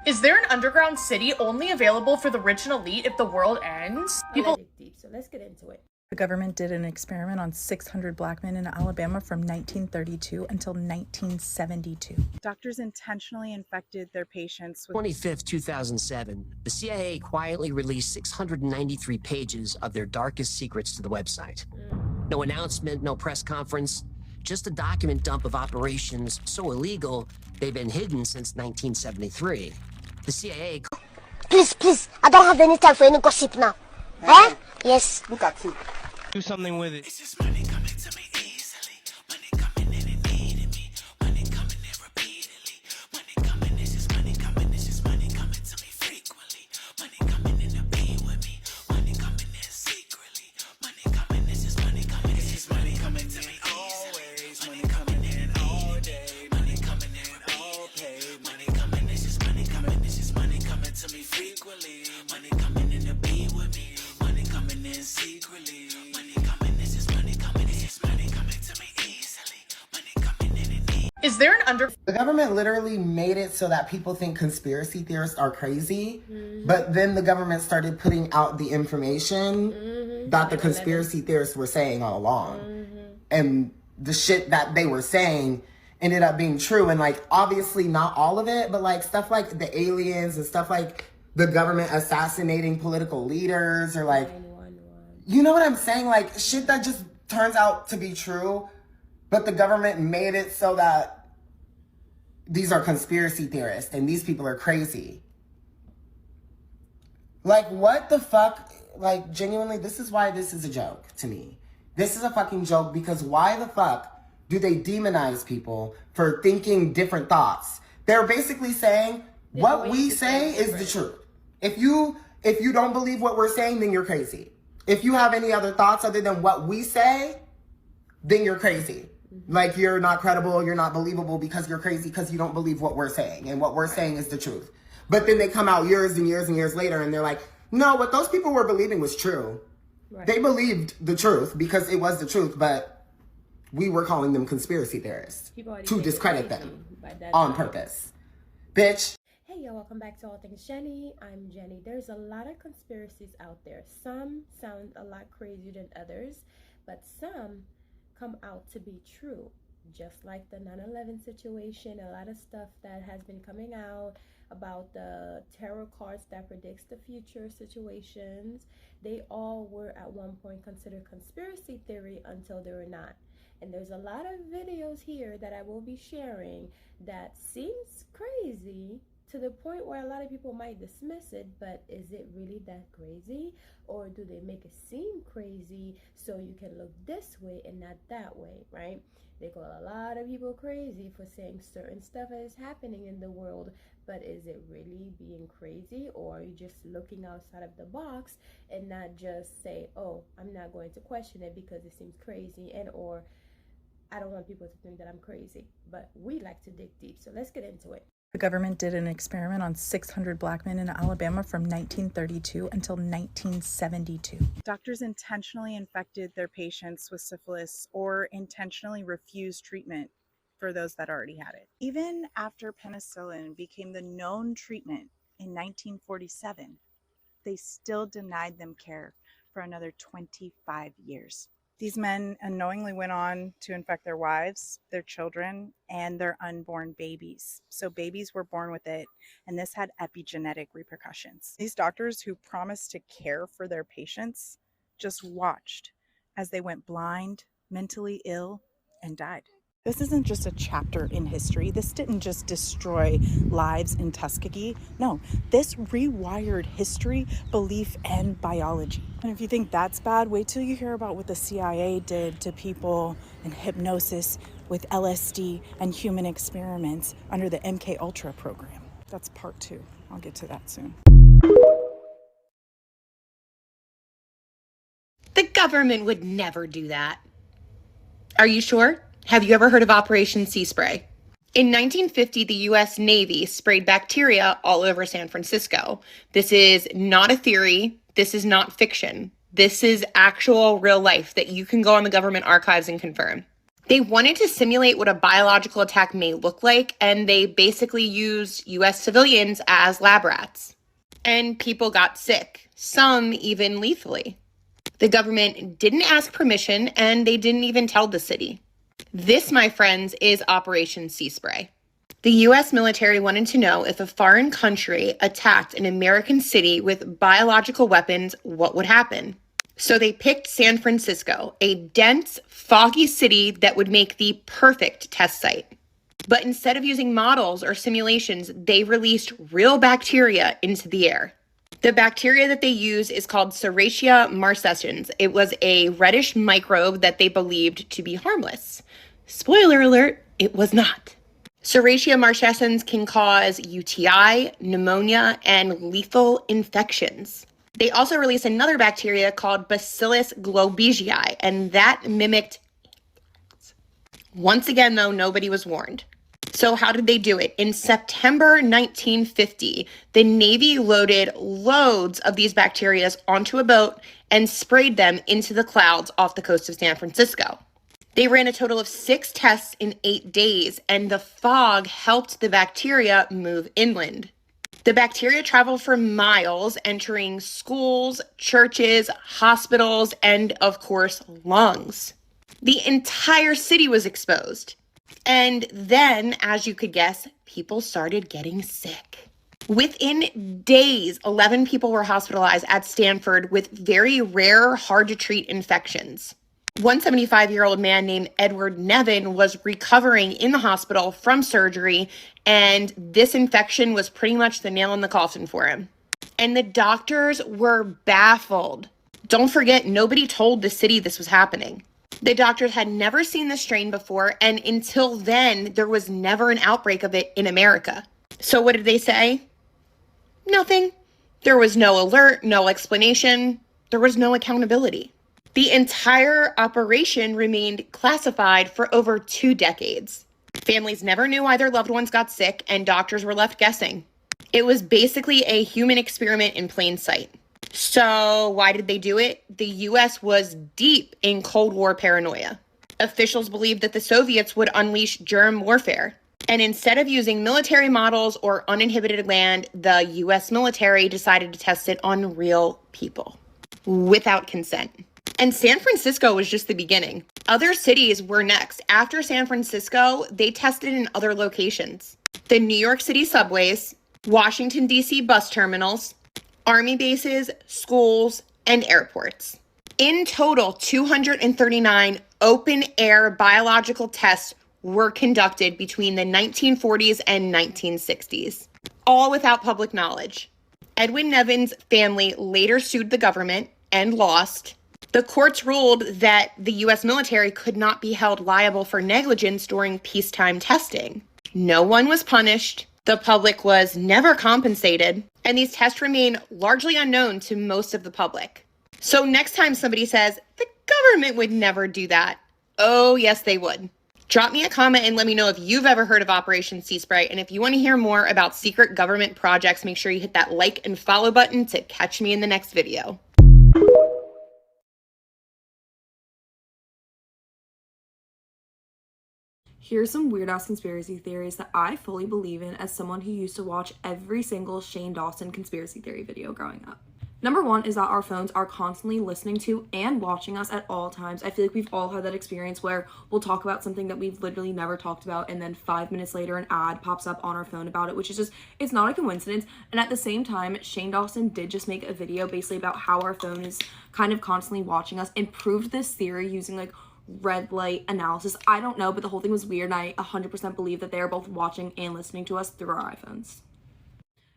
Is there an underground city only available for the rich and elite if the world ends? People dig deep, so let's get into it. The government did an experiment on 600 black men in Alabama from 1932 until 1972. Doctors intentionally infected their patients with 25th, 2007, the CIA quietly released 693 pages of their darkest secrets to the website. No announcement, no press conference, just a document dump of operations so illegal they've been hidden since 1973. The CIA... Please, I don't have any time for any gossip now. Eh? Yes. Look at you. Do something with it. It's just money coming to me easily. Money coming in and needing me. Money coming in repeatedly. Money coming, it's just money coming. It's just money coming to me frequently. Money coming in to be with me. Money coming in secretly. Money coming, it's just money coming. It's just money coming to me always. Money coming in all day. Money coming in all pay. Money coming, it's just money coming. It's just money coming to me frequently. Money coming in to be with me. Money coming in secretly. Is there an The government literally made it so that people think conspiracy theorists are crazy, but then the government started putting out the information that the conspiracy theorists were saying all along. And the shit that they were saying ended up being true. And like, obviously not all of it, but like stuff like the aliens and stuff like the government assassinating political leaders or like, you know what I'm saying? Like shit that just turns out to be true. But the government made it so that these are conspiracy theorists and these people are crazy. Like, what the fuck? Like, genuinely, this is why this is a joke to me. This is a fucking joke because why the fuck do they demonize people for thinking different thoughts? They're basically saying what we say is the truth. If you don't believe what we're saying, then you're crazy. If you have any other thoughts other than what we say, then you're crazy. Like, you're not credible, you're not believable because you're crazy because you don't believe what we're saying. And what we're saying is the truth. But then they come out years and years and years later and they're like, no, what those people were believing was true. Right. They believed the truth because it was the truth, but we were calling them conspiracy theorists to discredit them on purpose. Bitch. Hey y'all, welcome back to All Things Jenny. I'm Jenny. There's a lot of conspiracies out there. Some sound a lot crazier than others, but some come out to be true, just like the 9/11 situation. A lot of stuff that has been coming out about the tarot cards that predicts the future situations, they all were at one point considered conspiracy theory until they were not. And there's a lot of videos here that I will be sharing that seems crazy to the point where a lot of people might dismiss it, but is it really that crazy? Or do they make it seem crazy so you can look this way and not that way, right? They call a lot of people crazy for saying certain stuff is happening in the world, but is it really being crazy, or are you just looking outside of the box and not just say, oh, I'm not going to question it because it seems crazy, and or I don't want people to think that I'm crazy. But we like to dig deep, so let's get into it. The government did an experiment on 600 black men in Alabama from 1932 until 1972. doctors intentionally infected their patients with syphilis or intentionally refused treatment for those that already had it. Even after penicillin became the known treatment in 1947, they still denied them care for another 25 years. These men unknowingly went on to infect their wives, their children, and their unborn babies. So babies were born with it, and this had epigenetic repercussions. These doctors who promised to care for their patients just watched as they went blind, mentally ill, and died. This isn't just a chapter in history. This didn't just destroy lives in Tuskegee. No, this rewired history, belief, and biology. And if you think that's bad, wait till you hear about what the CIA did to people in hypnosis with LSD and human experiments under the MK Ultra program. That's part 2. I'll get to that soon. The government would never do that. Are you sure? Have you ever heard of Operation Sea Spray? In 1950, the U.S. Navy sprayed bacteria all over San Francisco. This is not a theory. This is not fiction. This is actual real life that you can go on the government archives and confirm. They wanted to simulate what a biological attack may look like, and they basically used US civilians as lab rats. And people got sick, some even lethally. The government didn't ask permission, and they didn't even tell the city. This, my friends, is Operation Sea Spray. The US military wanted to know if a foreign country attacked an American city with biological weapons, what would happen? So they picked San Francisco, a dense, foggy city that would make the perfect test site. But instead of using models or simulations, they released real bacteria into the air. The bacteria that they use is called Serratia marcescens. It was a reddish microbe that they believed to be harmless. Spoiler alert, it was not. Serratia marcescens can cause UTI, pneumonia, and lethal infections. They also released another bacteria called Bacillus globigii, and that mimicked ants. Once again, though, nobody was warned. So how did they do it? In September 1950, the Navy loaded loads of these bacteria onto a boat and sprayed them into the clouds off the coast of San Francisco. They ran a total of 6 tests in 8 days, and the fog helped the bacteria move inland. The bacteria traveled for miles, entering schools, churches, hospitals, and of course, lungs. The entire city was exposed. And then, as you could guess, people started getting sick. Within days, 11 people were hospitalized at Stanford with very rare, hard-to-treat infections. One 75-year-old man named Edward Nevin was recovering in the hospital from surgery, and this infection was pretty much the nail in the coffin for him. And the doctors were baffled. Don't forget, nobody told the city this was happening. The doctors had never seen this strain before, and until then, there was never an outbreak of it in America. So what did they say? Nothing. There was no alert, no explanation. There was no accountability. The entire operation remained classified for over 2 decades. Families never knew why their loved ones got sick, and doctors were left guessing. It was basically a human experiment in plain sight. So why did they do it? The US was deep in Cold War paranoia. Officials believed that the Soviets would unleash germ warfare. And instead of using military models or uninhibited land, the US military decided to test it on real people without consent. And San Francisco was just the beginning. Other cities were next. After San Francisco, they tested in other locations. The New York City subways, Washington, D.C. bus terminals, army bases, schools, and airports. In total, 239 open-air biological tests were conducted between the 1940s and 1960s, all without public knowledge. Edwin Nevin's family later sued the government and lost. The courts ruled that the U.S. military could not be held liable for negligence during peacetime testing. No one was punished. The public was never compensated. And these tests remain largely unknown to most of the public. So next time somebody says, the government would never do that. Oh, yes, they would. Drop me a comment and let me know if you've ever heard of Operation Sea Spray. And if you want to hear more about secret government projects, make sure you hit that like and follow button to catch me in the next video. Here's some weird-ass conspiracy theories that I fully believe in as someone who used to watch every single Shane Dawson conspiracy theory video growing up. Number 1 is that our phones are constantly listening to and watching us at all times. I feel like we've all had that experience where we'll talk about something that we've literally never talked about, and then 5 minutes later an ad pops up on our phone about it, which is just, it's not a coincidence. And at the same time, Shane Dawson did just make a video basically about how our phone is kind of constantly watching us, and proved this theory using like red light analysis. I don't know, but the whole thing was weird, and I 100% believe that they are both watching and listening to us through our iPhones.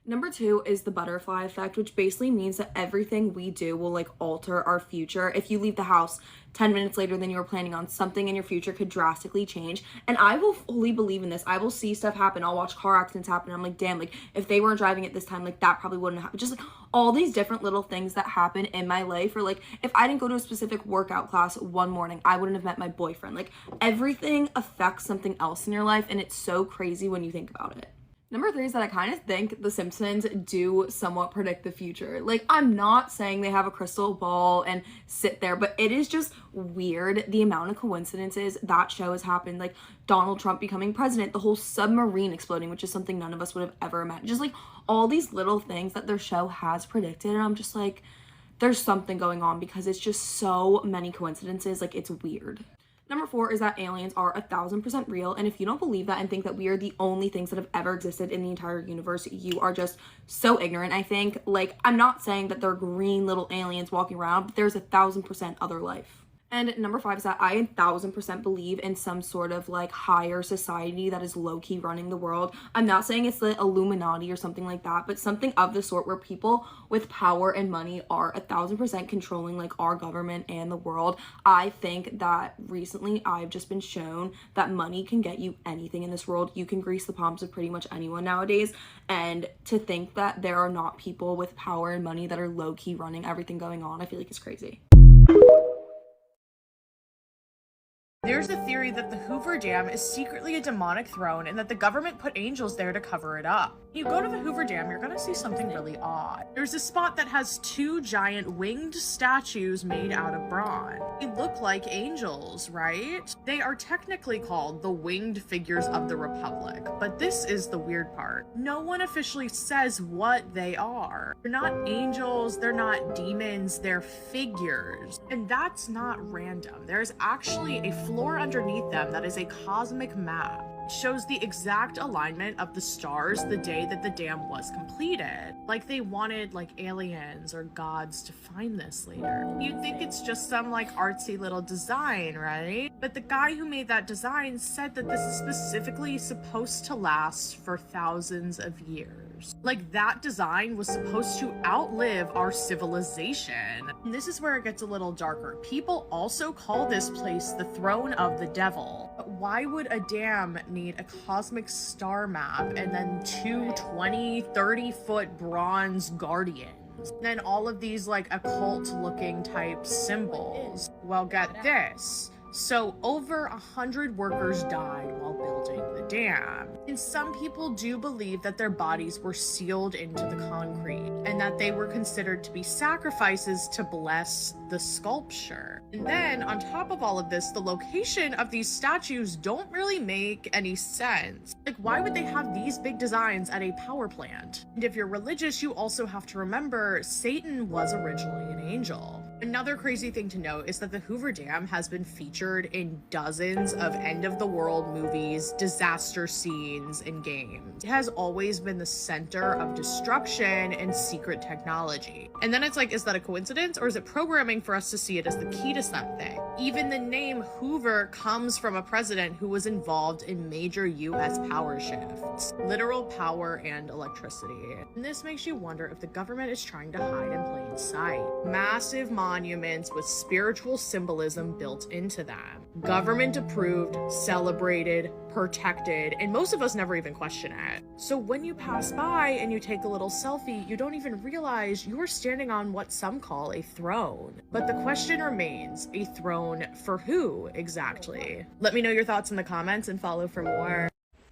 Number 2 is the butterfly effect, which basically means that everything we do will like alter our future. If you leave the house 10 minutes later than you were planning on, something in your future could drastically change. And I will fully believe in this. I will see stuff happen. I'll watch car accidents happen. And I'm like, damn, like if they weren't driving at this time, like that probably wouldn't happen. Just like all these different little things that happen in my life, or like if I didn't go to a specific workout class one morning, I wouldn't have met my boyfriend. Like everything affects something else in your life, and it's so crazy when you think about it. Number 3 is that I kind of think The Simpsons do somewhat predict the future. Like, I'm not saying they have a crystal ball and sit there, but it is just weird the amount of coincidences that show has happened. Like, Donald Trump becoming president, the whole submarine exploding, which is something none of us would have ever imagined. Just, like, all these little things that their show has predicted, and I'm just like, there's something going on because it's just so many coincidences. Like, it's weird. Number 4 is that aliens are 1000% real, and if you don't believe that and think that we are the only things that have ever existed in the entire universe, you are just so ignorant, I think. Like, I'm not saying that they're green little aliens walking around, but there's 1000% other life. And number 5 is that I 1000% believe in some sort of like higher society that is low-key running the world. I'm not saying it's the Illuminati or something like that, but something of the sort where people with power and money are 1000% controlling like our government and the world. I think that recently I've just been shown that money can get you anything in this world. You can grease the palms of pretty much anyone nowadays. And to think that there are not people with power and money that are low-key running everything going on, I feel like it's crazy. There's a theory that the Hoover Dam is secretly a demonic throne and that the government put angels there to cover it up. When you go to the Hoover Dam, you're gonna see something really odd. There's a spot that has 2 giant winged statues made out of bronze. They look like angels, right? They are technically called the winged figures of the Republic, but this is the weird part. No one officially says what they are. They're not angels, they're not demons, they're figures. And that's not random. There's actually a floor underneath them that is a cosmic map. It shows the exact alignment of the stars the day that the dam was completed. Like they wanted like aliens or gods to find this later. You'd think it's just some like artsy little design, right? But the guy who made that design said that this is specifically supposed to last for thousands of years. Like that design was supposed to outlive our civilization. And this is where it gets a little darker. People also call this place the throne of the devil. But why would a dam need a cosmic star map and then 2 20, 30-foot bronze guardians? And then all of these like occult looking type symbols. Well, get this. So over 100 workers died while building the dam. And some people do believe that their bodies were sealed into the concrete and that they were considered to be sacrifices to bless the sculpture. And then on top of all of this, the location of these statues don't really make any sense. Like, why would they have these big designs at a power plant? And if you're religious, you also have to remember Satan was originally an angel. Another crazy thing to note is that the Hoover Dam has been featured in dozens of end-of-the-world movies, disaster scenes, and games. It has always been the center of destruction and secret technology. And then it's like, is that a coincidence or is it programming for us to see it as the key to something? Even the name Hoover comes from a president who was involved in major US power shifts, literal power and electricity. And this makes you wonder if the government is trying to hide in plain sight. Massive monuments with spiritual symbolism built into them. Government approved, celebrated, protected, and most of us never even question it. So when you pass by and you take a little selfie, you don't even realize you are standing on what some call a throne. But the question remains, a throne for who exactly? Let me know your thoughts in the comments and follow for more.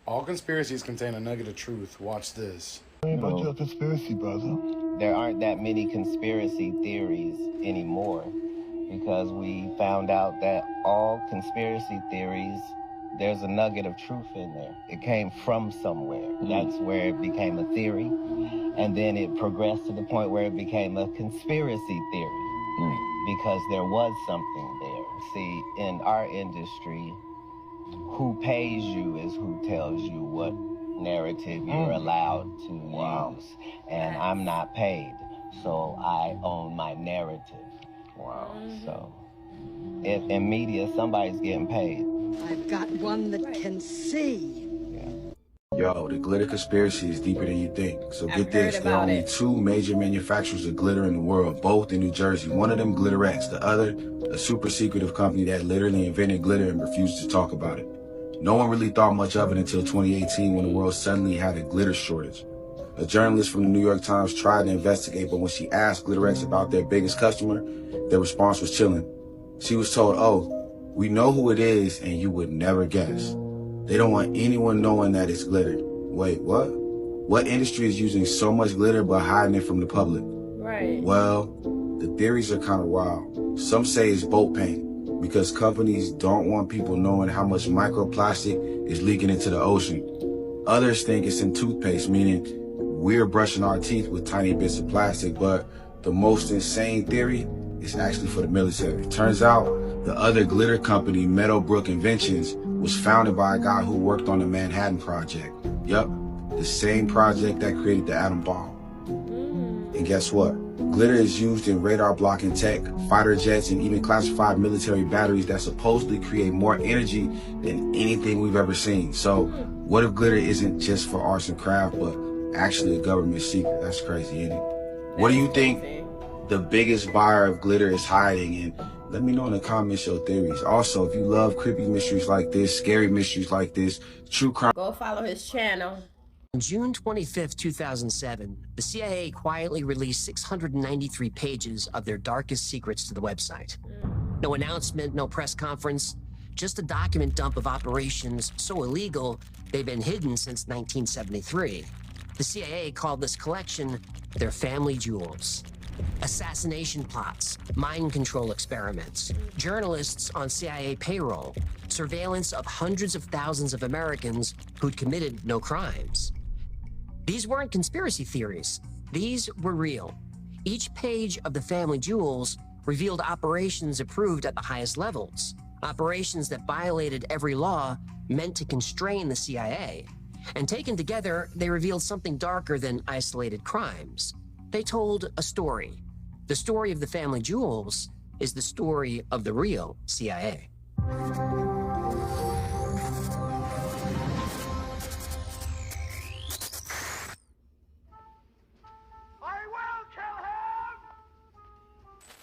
All conspiracies contain a nugget of truth. Watch this. About your conspiracy, brother. There aren't that many conspiracy theories anymore because we found out that all conspiracy theories, there's a nugget of truth in there. It came from somewhere. That's where it became a theory. And then it progressed to the point where it became a conspiracy theory because there was something there. See, in our industry, who pays you is who tells you what narrative you're allowed to use. And I'm not paid, so I own my narrative. Wow. So, if in media, somebody's getting paid. I've got one that can see. Yo, the glitter conspiracy is deeper than you think. So get this, there are only 2 major manufacturers of glitter in the world, both in New Jersey. One of them, Glitterex, the other, a super secretive company that literally invented glitter and refused to talk about it. No one really thought much of it until 2018 when the world suddenly had a glitter shortage. A journalist from the New York Times tried to investigate, but when she asked Glitterex about their biggest customer, their response was chilling. She was told, "Oh, we know who it is and you would never guess. They don't want anyone knowing that it's glitter." Wait, what? What industry is using so much glitter but hiding it from the public? Right. Well, the theories are kind of wild. Some say it's boat paint because companies don't want people knowing how much microplastic is leaking into the ocean. Others think it's in toothpaste, meaning we're brushing our teeth with tiny bits of plastic, but the most insane theory is actually for the military. Turns out the other glitter company, Meadowbrook Inventions, was founded by a guy who worked on the Manhattan Project. Yup, the same project that created the atom bomb. And guess what? Glitter is used in radar blocking tech, fighter jets, and even classified military batteries that supposedly create more energy than anything we've ever seen. So what if glitter isn't just for arts and craft, but actually a government secret? That's crazy, isn't it? What do you think the biggest buyer of glitter is hiding? And let me know in the comments your theories. Also, if you love creepy mysteries like this, scary mysteries like this, true crime. Go follow his channel. On June 25, 2007, the CIA quietly released 693 pages of their darkest secrets to the website. No announcement, no press conference, just a document dump of operations so illegal they've been hidden since 1973. The CIA called this collection their family jewels. Assassination plots, mind control experiments, journalists on CIA payroll, surveillance of hundreds of thousands of Americans who'd committed no crimes. These weren't conspiracy theories. These were real. Each page of the family jewels revealed operations approved at the highest levels, operations that violated every law meant to constrain the CIA. And taken together, they revealed something darker than isolated crimes. They told a story. The story of the family jewels is the story of the real CIA.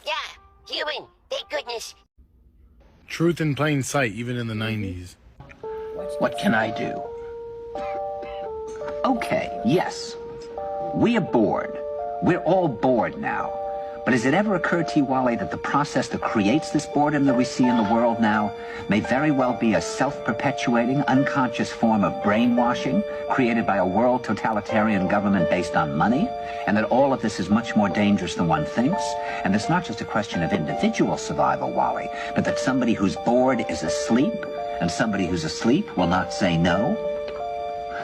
Yeah, you win. Thank goodness. Truth in plain sight, even in the 90s. What can I do? Okay, yes. We are bored. We're all bored now. But has it ever occurred to you, Wally, that the process that creates this boredom that we see in the world now may very well be a self-perpetuating, unconscious form of brainwashing created by a world totalitarian government based on money, and that all of this is much more dangerous than one thinks, and it's not just a question of individual survival, Wally, but that somebody who's bored is asleep, and somebody who's asleep will not say no?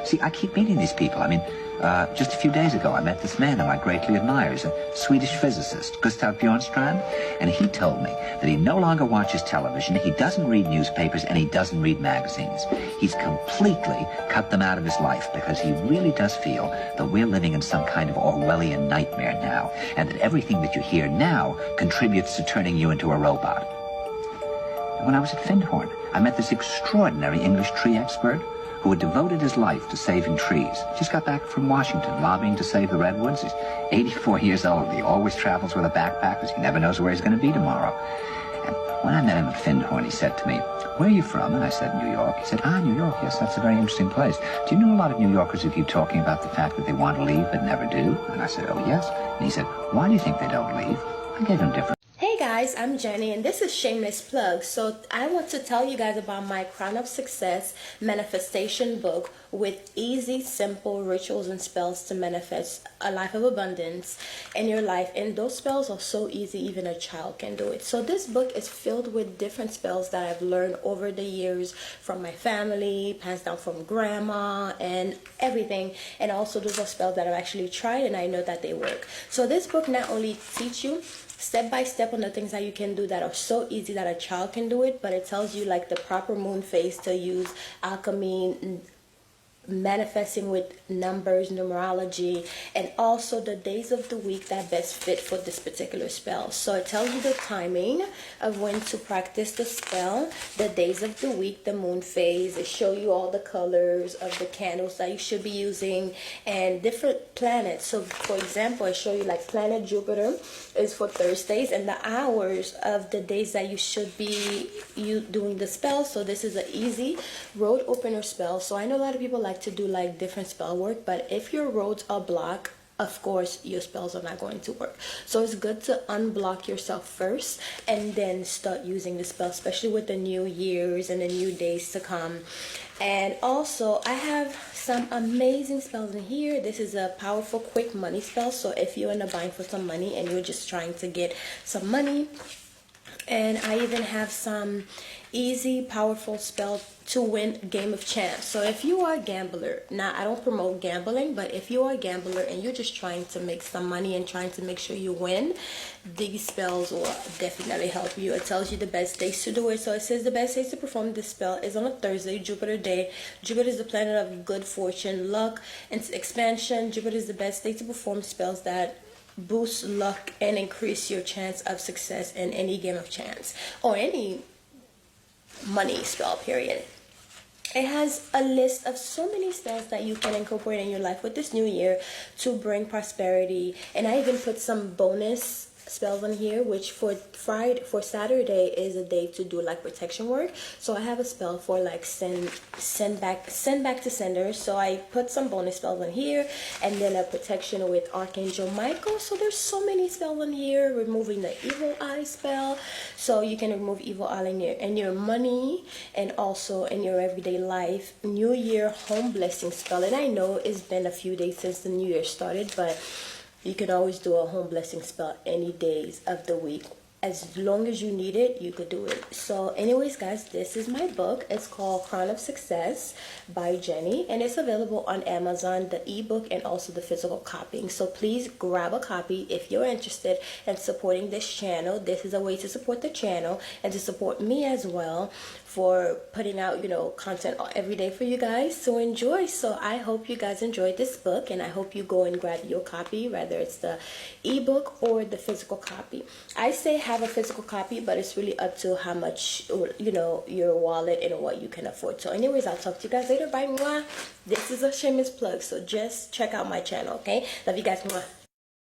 See, I keep meeting these people. I mean, just a few days ago, I met this man who I greatly admire. He's a Swedish physicist, Gustav Bjornstrand, and he told me that he no longer watches television, he doesn't read newspapers, and he doesn't read magazines. He's completely cut them out of his life because he really does feel that we're living in some kind of Orwellian nightmare now, and that everything that you hear now contributes to turning you into a robot. And when I was at Findhorn, I met this extraordinary English tree expert who had devoted his life to saving trees. Just got back from Washington, lobbying to save the redwoods. He's 84 years old. He always travels with a backpack because he never knows where he's going to be tomorrow. And when I met him at Findhorn, he said to me, "Where are you from?" And I said, "New York." He said, "Ah, New York, yes, that's a very interesting place. Do you know a lot of New Yorkers who keep talking about the fact that they want to leave but never do?" And I said, "Oh, yes." And he said, "Why do you think they don't leave?" I gave him different. Hey guys, I'm Jenny and this is Shameless Plug. So I want to tell you guys about my Crown of Success manifestation book with easy, simple rituals and spells to manifest a life of abundance in your life. And those spells are so easy, even a child can do it. So this book is filled with different spells that I've learned over the years from my family, passed down from grandma and everything. And also those are spells that I've actually tried and I know that they work. So this book not only teach you step by step on the things that you can do that are so easy that a child can do it, but it tells you like the proper moon phase to use, alchemy, manifesting with numbers, numerology, and also the days of the week that best fit for this particular spell. So it tells you the timing of when to practice the spell, the days of the week, the moon phase. It shows you all the colors of the candles that you should be using and different planets. So for example, I show you like planet Jupiter is for Thursdays and the hours of the days that you should be doing the spell. So this is an easy road opener spell. So I know a lot of people like to do like different spell work, but if your roads are blocked of course your spells are not going to work. So it's good to unblock yourself first and then start using the spell, especially with the new years and the new days to come. And also I have some amazing spells in here. This is a powerful quick money spell, so if you're in a bind for some money and you're just trying to get some money. And I even have some easy powerful spell to win game of chance. So if you are a gambler, now I don't promote gambling, but if you are a gambler and you're just trying to make some money and trying to make sure you win, these spells will definitely help you. It tells you the best days to do it. So it says the best days to perform this spell is on a Thursday, Jupiter day. Jupiter is the planet of good fortune, luck, and expansion. Jupiter is the best day to perform spells that boost luck and increase your chance of success in any game of chance or any money spell, period. It has a list of so many spells that you can incorporate in your life with this new year to bring prosperity. And I even put some bonus spells on here, which for Saturday is a day to do like protection work. So I have a spell for like send back to senders. So I put some bonus spells on here, and then a protection with Archangel Michael. So there's so many spells on here. Removing the evil eye spell, so you can remove evil eye in your money and also in your everyday life. New Year home blessing spell, and I know it's been a few days since the new year started, but you can always do a home blessing spell any days of the week. As long as you need it, you could do it. So anyways, guys, this is my book. It's called Crown of Success by Jenny, and it's available on Amazon, the ebook and also the physical copy. So please grab a copy if you're interested in supporting this channel. This is a way to support the channel and to support me as well for putting out, content every day for you guys. So enjoy. So I hope you guys enjoyed this book, and I hope you go and grab your copy, whether it's the ebook or the physical copy. I say have a physical copy, but it's really up to how much, your wallet and what you can afford. So anyways, I'll talk to you guys later. Bye. Mwah. This is a shameless plug, so just check out my channel, okay? Love you guys. Mwah.